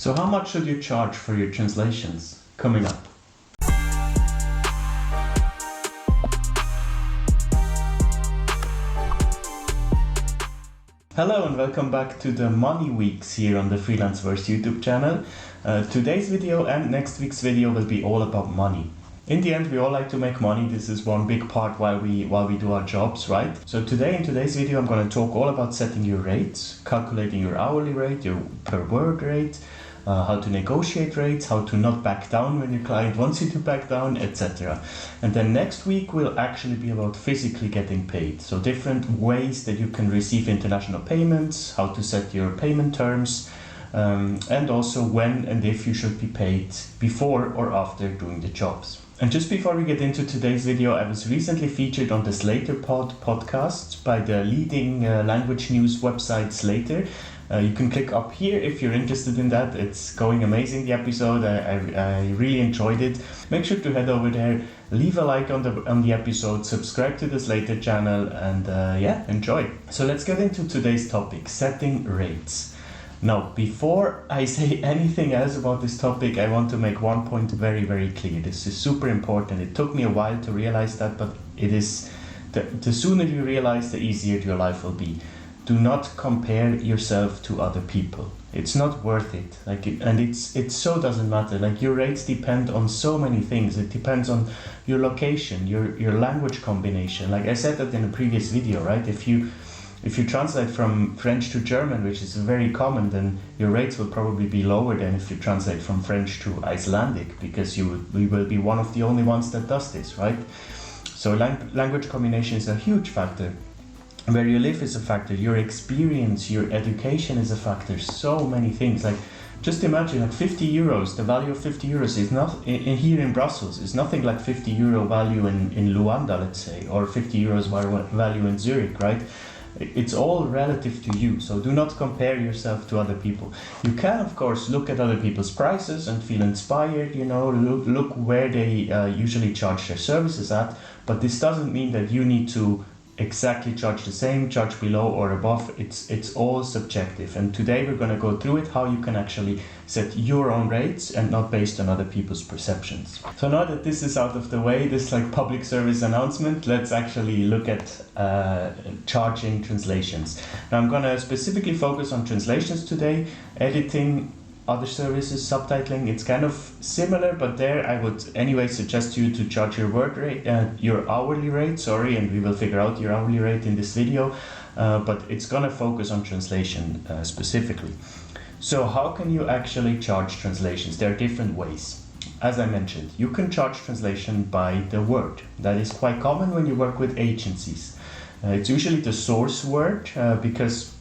So how much should you charge for your translations? Coming up. Hello and welcome back to the Money Weeks here on the Freelanceverse YouTube channel. Today's video and next week's video will be all about money. In the end, we all like to make money. This is one big part while we do our jobs, right? So in today's video, I'm going to talk all about setting your rates, calculating your hourly rate, your per word rate, how to negotiate rates, how to not back down when your client wants you to back down, etc. And then next week will actually be about physically getting paid. So different ways that you can receive international payments, how to set your payment terms, and also when and if you should be paid before or after doing the jobs. And just before we get into today's video, I was recently featured on the Slator podcast by the leading language news website Slator. You can click up here if you're interested in that. It's going amazing, the episode. I really enjoyed it. Make sure to head over there, leave a like on the episode, subscribe to the Slator channel, and enjoy. So let's get into today's topic, setting rates. Now, before I say anything else about this topic, I want to make one point very, very clear. This is super important. It took me a while to realize that, but it is the sooner you realize, the easier your life will be. Do not compare yourself to other people. It's not worth it. It so doesn't matter. Like, your rates depend on so many things. It depends on your location, your language combination. Like I said that in a previous video, right? If you translate from French to German, which is very common, then your rates will probably be lower than if you translate from French to Icelandic, because we will be one of the only ones that does this, right? So language combination is a huge factor. Where you live is a factor. Your experience, your education is a factor. So many things. Like, just imagine, like 50 euros, the value of 50 euros is not here in Brussels. It's nothing like 50 euro value in Luanda, let's say, or 50 euros value in Zurich, right? It's all relative to you, so do not compare yourself to other people. You can, of course, look at other people's prices and feel inspired, look where they usually charge their services at, but this doesn't mean that you need to exactly charge the same, charge below or above. It's all subjective, and today we're going to go through it, how you can actually set your own rates and not based on other people's perceptions. So now that this is out of the way, this like public service announcement, let's actually look at charging translations. Now I'm going to specifically focus on translations today. Editing, other services, subtitling, it's kind of similar, but there I would anyway suggest you to charge your your hourly rate, and we will figure out your hourly rate in this video, but it's gonna focus on translation specifically. So how can you actually charge translations? There are different ways. As I mentioned, you can charge translation by the word. That is quite common when you work with agencies. It's usually the source word, because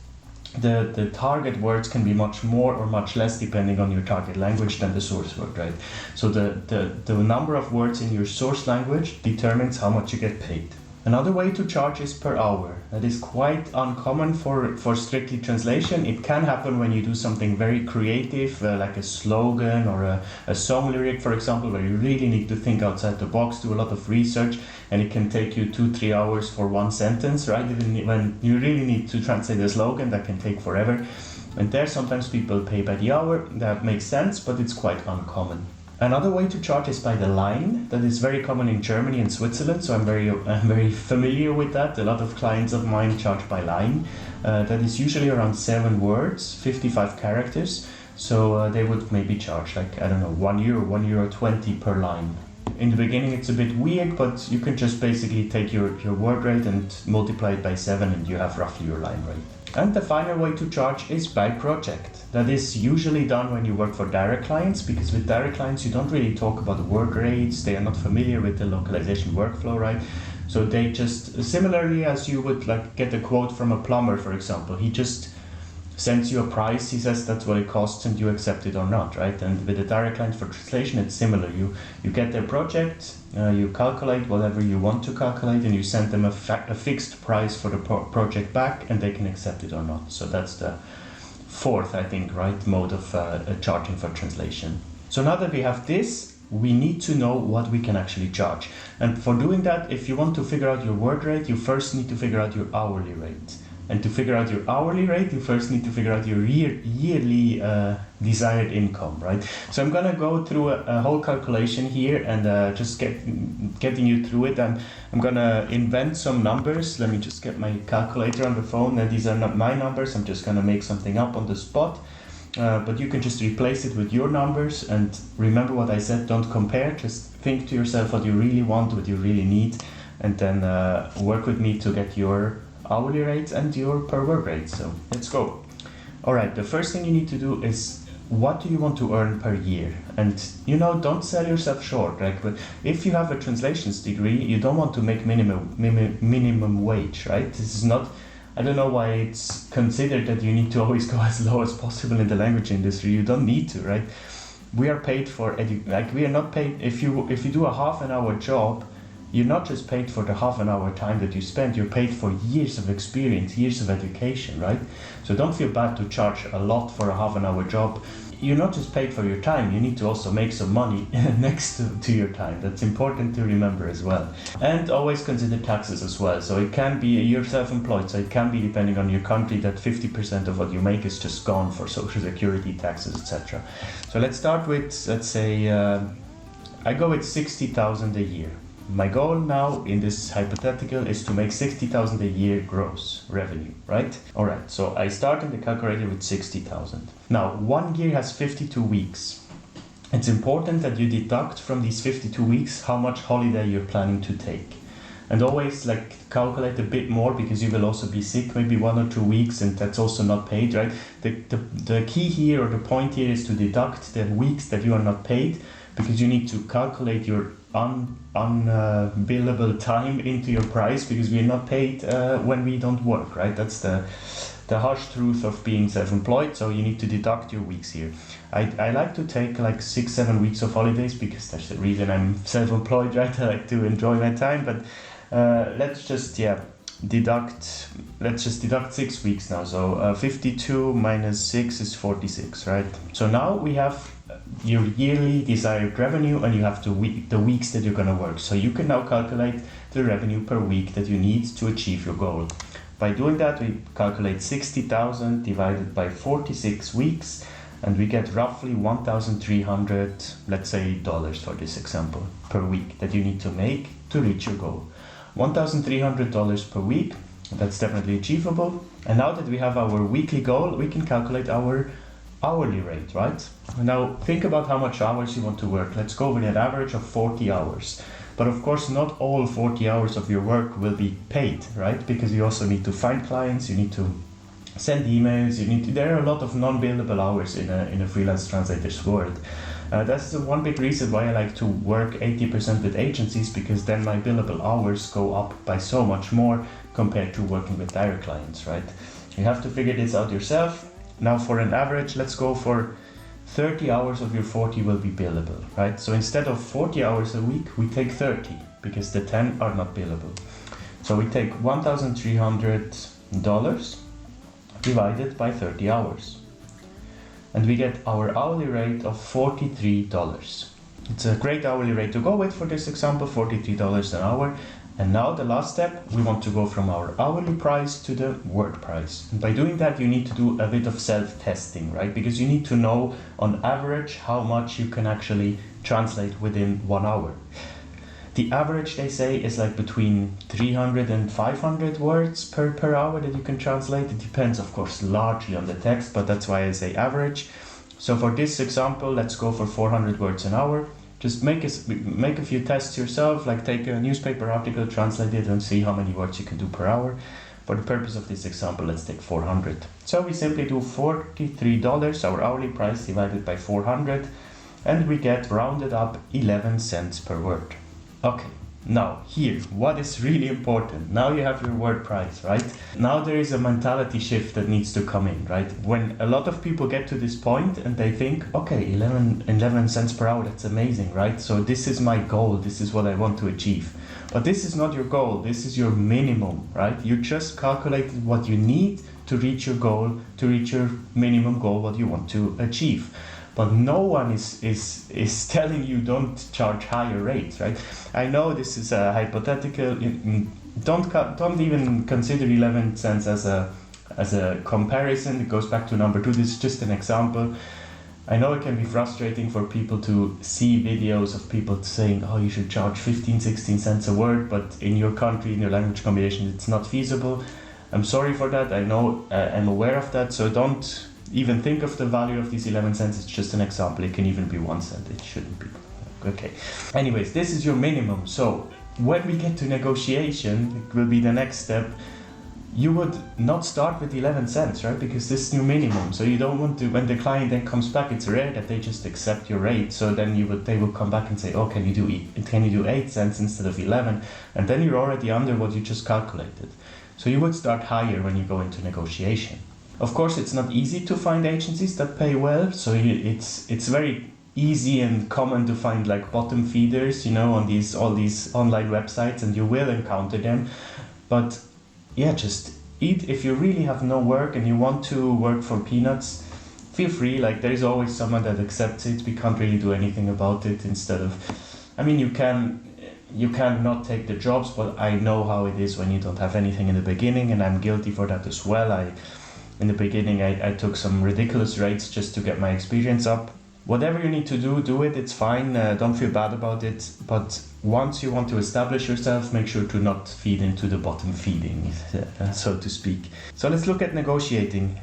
the target words can be much more or much less depending on your target language than the source word, right? So the number of words in your source language determines how much you get paid. Another way to charge is per hour. That is quite uncommon for strictly translation. It can happen when you do something very creative, like a slogan or a song lyric, for example, where you really need to think outside the box, do a lot of research, and it can take you 2-3 hours for one sentence, right? When you really need to translate a slogan, that can take forever. And there sometimes people pay by the hour. That makes sense, but it's quite uncommon. Another way to charge is by the line. That is very common in Germany and Switzerland, so I'm very familiar with that. A lot of clients of mine charge by line. That is usually around 7 words, 55 characters. So they would maybe charge like, I don't know, €1.20 per line. In the beginning it's a bit weird, but you can just basically take your word rate and multiply it by 7 and you have roughly your line rate. And the final way to charge is by project. That is usually done when you work for direct clients, because with direct clients you don't really talk about the word rates. They are not familiar with the localization workflow, right? So they just, similarly as you would like get a quote from a plumber, for example, he just sends you a price, he says that's what it costs and you accept it or not, right? And with a direct client for translation, it's similar. You get their project, you calculate whatever you want to calculate, and you send them a fixed price for the project back, and they can accept it or not. So that's the fourth, I think, right, mode of charging for translation. So now that we have this, we need to know what we can actually charge. And for doing that, if you want to figure out your word rate, you first need to figure out your hourly rate. And to figure out your hourly rate, you first need to figure out your yearly desired income, right? So I'm gonna go through a whole calculation here and just getting you through it. And I'm gonna invent some numbers. Let me just get my calculator on the phone. Now, these are not my numbers. I'm just gonna make something up on the spot. But you can just replace it with your numbers. And remember what I said, don't compare. Just think to yourself what you really want, what you really need, and then work with me to get your hourly rates and your per work rates. So let's go. All right, the first thing you need to do is, what do you want to earn per year? And don't sell yourself short. Like, but if you have a translations degree, you don't want to make minimum wage, right? This is not, I don't know why it's considered that you need to always go as low as possible in the language industry. You don't need to, right? We are paid for we are not paid if you do a half an hour job. You're not just paid for the half an hour time that you spend, you're paid for years of experience, years of education, right? So don't feel bad to charge a lot for a half an hour job. You're not just paid for your time, you need to also make some money next to your time. That's important to remember as well. And always consider taxes as well. So it can be, you're self-employed, so it can be, depending on your country, that 50% of what you make is just gone for social security, taxes, etc. So let's start with, let's say, I go with 60,000 a year. My goal now in this hypothetical is to make 60,000 a year gross revenue, right? All right, so I start in the calculator with 60,000. Now, 1 year has 52 weeks. It's important that you deduct from these 52 weeks how much holiday you're planning to take. And always calculate a bit more, because you will also be sick maybe 1 or 2 weeks, and that's also not paid, right? The key here, or the point here, is to deduct the weeks that you are not paid, because you need to calculate your unbillable time into your price, because we are not paid when we don't work, right? That's the harsh truth of being self-employed. So you need to deduct your weeks here. I like to take 6-7 weeks of holidays, because that's the reason I'm self-employed, right? I like to enjoy my time. But let's just deduct 6 weeks now. So 52 minus 6 is 46, right? So now we have your yearly desired revenue, and you have the weeks that you're going to work. So you can now calculate the revenue per week that you need to achieve your goal. By doing that, we calculate 60,000 divided by 46 weeks, and we get roughly 1,300, let's say, dollars for this example, per week that you need to make to reach your goal. $1,300 per week, that's definitely achievable. And now that we have our weekly goal, we can calculate our hourly rate, right? Now think about how much hours you want to work. Let's go with an average of 40 hours. But of course, not all 40 hours of your work will be paid, right? Because you also need to find clients, you need to send emails, there are a lot of non-billable hours in a freelance translator's world. That's the one big reason why I like to work 80% with agencies, because then my billable hours go up by so much more compared to working with direct clients, right? You have to figure this out yourself. Now for an average, let's go for 30 hours of your 40 will be billable, right? So instead of 40 hours a week, we take 30, because the 10 are not billable. So we take $1,300 divided by 30 hours. And we get our hourly rate of $43. It's a great hourly rate to go with for this example, $43 an hour. And now the last step, we want to go from our hourly price to the word price. And by doing that, you need to do a bit of self-testing, right? Because you need to know on average how much you can actually translate within 1 hour. The average, they say, is between 300 and 500 words per hour that you can translate. It depends, of course, largely on the text, but that's why I say average. So for this example, let's go for 400 words an hour. Just make a few tests yourself, take a newspaper article, translate it, and see how many words you can do per hour. For the purpose of this example, let's take 400. So we simply do $43, our hourly price, divided by 400, and we get rounded up 11 cents per word. Okay, now here, what is really important? Now you have your word price, right? Now there is a mentality shift that needs to come in, right? When a lot of people get to this point and they think, okay, 11 cents per hour, that's amazing, right? So this is my goal, this is what I want to achieve. But this is not your goal, this is your minimum, right? You just calculated what you need to reach your goal, to reach your minimum goal, what you want to achieve. But no one is telling you don't charge higher rates, right? I know this is a hypothetical. don't even consider 11 cents as a comparison. It goes back to number 2. This is just an example. I know it can be frustrating for people to see videos of people saying, oh, you should charge 15, 16 cents a word, but in your country, in your language combination, it's not feasible. I'm sorry for that. I know, I'm aware of that. So don't even think of the value of these 11 cents. It's just an example. It can even be 1 cent. It shouldn't be. Okay. Anyways, this is your minimum. So when we get to negotiation, it will be the next step. You would not start with 11 cents, right? Because this is your minimum. So you don't want to, when the client then comes back, it's rare that they just accept your rate. So then they will come back and say, oh, can you do 8 cents instead of 11? And then you're already under what you just calculated. So you would start higher when you go into negotiation. Of course, it's not easy to find agencies that pay well. So it's very easy and common to find like bottom feeders, on all these online websites, and you will encounter them. But yeah, just eat. If you really have no work and you want to work for peanuts, feel free. Like, there is always someone that accepts it. We can't really do anything about it. You can not take the jobs, but I know how it is when you don't have anything in the beginning, and I'm guilty for that as well. In the beginning, I took some ridiculous rates just to get my experience up. Whatever you need to do it. It's fine. Don't feel bad about it. But once you want to establish yourself, make sure to not feed into the bottom feeding, so to speak. So let's look at negotiating.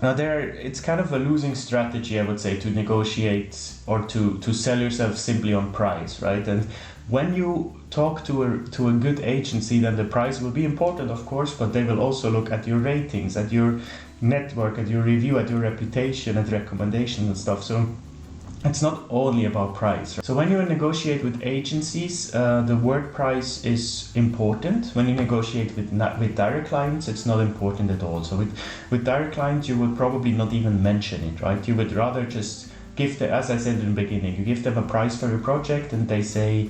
Now it's kind of a losing strategy, I would say, to negotiate or to sell yourself simply on price, right? And when you talk to a good agency, then the price will be important, of course, but they will also look at your ratings, at your network, at your review, at your reputation, at recommendations and stuff. So it's not only about price. Right? So when you negotiate with agencies, the word price is important. When you negotiate with direct clients, it's not important at all. So with direct clients, you would probably not even mention it, right? You would rather just as I said in the beginning, you give them a price for your project and they say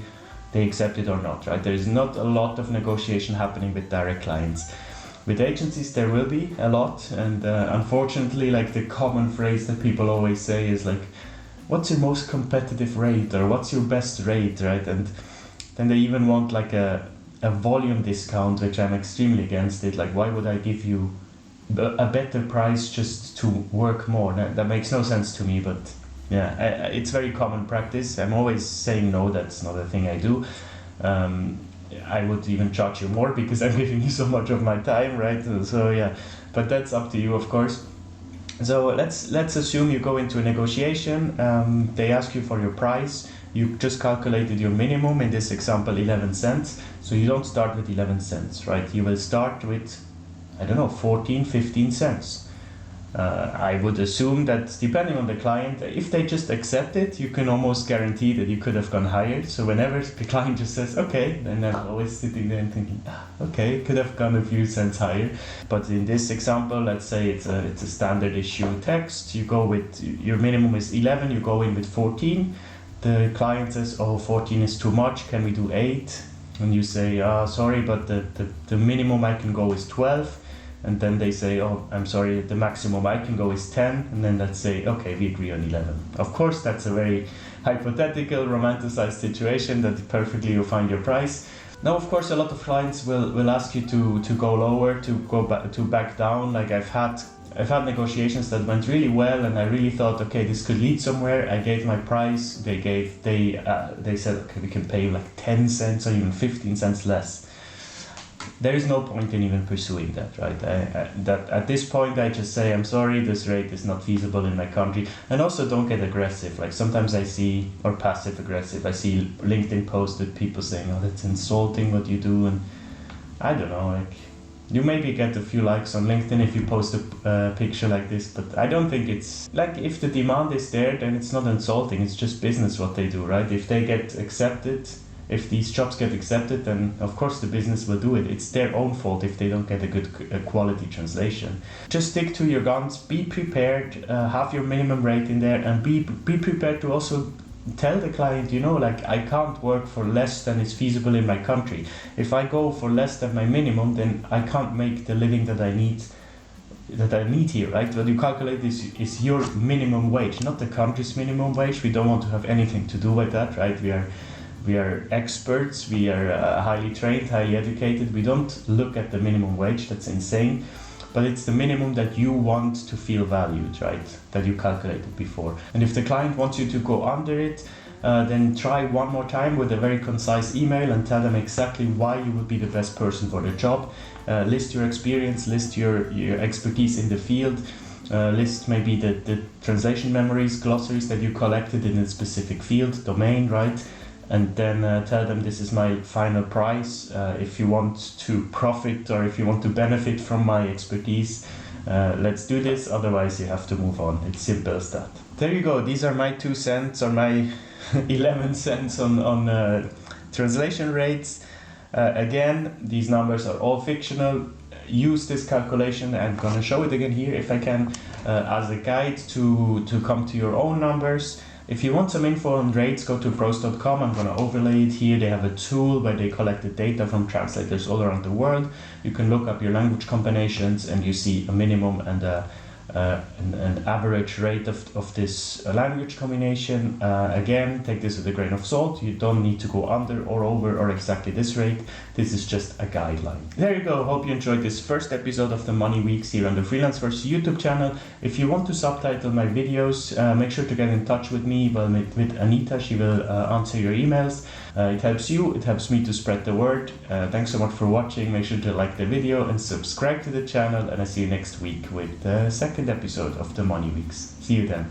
they accept it or not, right? There is not a lot of negotiation happening with direct clients. With agencies, there will be a lot, and unfortunately, like, the common phrase that people always say is like, what's your most competitive rate, or what's your best rate, right? And then they even want like a volume discount, which I'm extremely against it. Like, why would I give you a better price just to work more? That makes no sense to me, but yeah, it's very common practice. I'm always saying no, that's not a thing I do. I would even charge you more because I'm giving you so much of my time, right? So yeah, but that's up to you, of course. So let's assume you go into a negotiation. They ask you for your price. You just calculated your minimum, in this example 11 cents. So you don't start with 11 cents, right? You will start with, 14, 15 cents. I would assume that depending on the client, if they just accept it, you can almost guarantee that you could have gone higher. So whenever the client just says, okay, then I'm always sitting there and thinking, okay, could have gone a few cents higher. But in this example, let's say it's a standard issue text. You go with, your minimum is 11, you go in with 14. The client says, 14 is too much, can we do 8? And you say, sorry, but the minimum I can go is 12. And then they say, I'm sorry, the maximum I can go is 10. And then let's say, okay, we agree on 11. Of course, that's a very hypothetical, romanticized situation that perfectly you find your price. Now, of course, a lot of clients will ask you to go lower, to back down. Like, I've had negotiations that went really well, and I really thought, okay, this could lead somewhere. I gave my price. They said, okay, we can pay you like 10 cents or even 15 cents less. There is no point in even pursuing that, right? That at this point, I just say, I'm sorry, this rate is not feasible in my country. And also, don't get aggressive. Like, sometimes I see, or passive aggressive, I see LinkedIn posts with people saying, that's insulting what you do. And I don't know, like, you maybe get a few likes on LinkedIn if you post a picture like this, but I don't think it's, like, if the demand is there, then it's not insulting. It's just business what they do, right? If they get accepted, if these jobs get accepted, then of course the business will do it. It's their own fault if they don't get a good quality translation. Just stick to your guns, be prepared, have your minimum rate in there, and be prepared to also tell the client, I can't work for less than is feasible in my country. If I go for less than my minimum, then I can't make the living that I need here, right? What you calculate is your minimum wage, not the country's minimum wage. We don't want to have anything to do with that, right? we are experts, we are highly trained, highly educated. We don't look at the minimum wage, that's insane. But it's the minimum that you want to feel valued, right? That you calculated before. And if the client wants you to go under it, then try one more time with a very concise email and tell them exactly why you would be the best person for the job. List your experience, list your expertise in the field, list maybe the translation memories, glossaries that you collected in a specific field, domain, right? And then tell them this is my final price. If you want to profit or if you want to benefit from my expertise, let's do this, otherwise you have to move on. It's simple as that. There you go, these are my 2 cents or my 11 cents on translation rates. Again, these numbers are all fictional. Use this calculation, I'm gonna show it again here if I can, as a guide to come to your own numbers. If you want some info on rates, go to pros.com. I'm going to overlay it here. They have a tool where they collect the data from translators all around the world. You can look up your language combinations and you see a minimum and an average rate of this language combination. Again, take this with a grain of salt. You don't need to go under or over or exactly this rate. This is just a guideline. There you go. Hope you enjoyed this first episode of the Money Weeks here on the Freelanceverse YouTube channel. If you want to subtitle my videos, make sure to get in touch with me, with Anita. She will answer your emails. It helps you, it helps me to spread the word. Thanks so much for watching. Make sure to like the video and subscribe to the channel, and I see you next week with the second episode of the Money Weeks. See you then.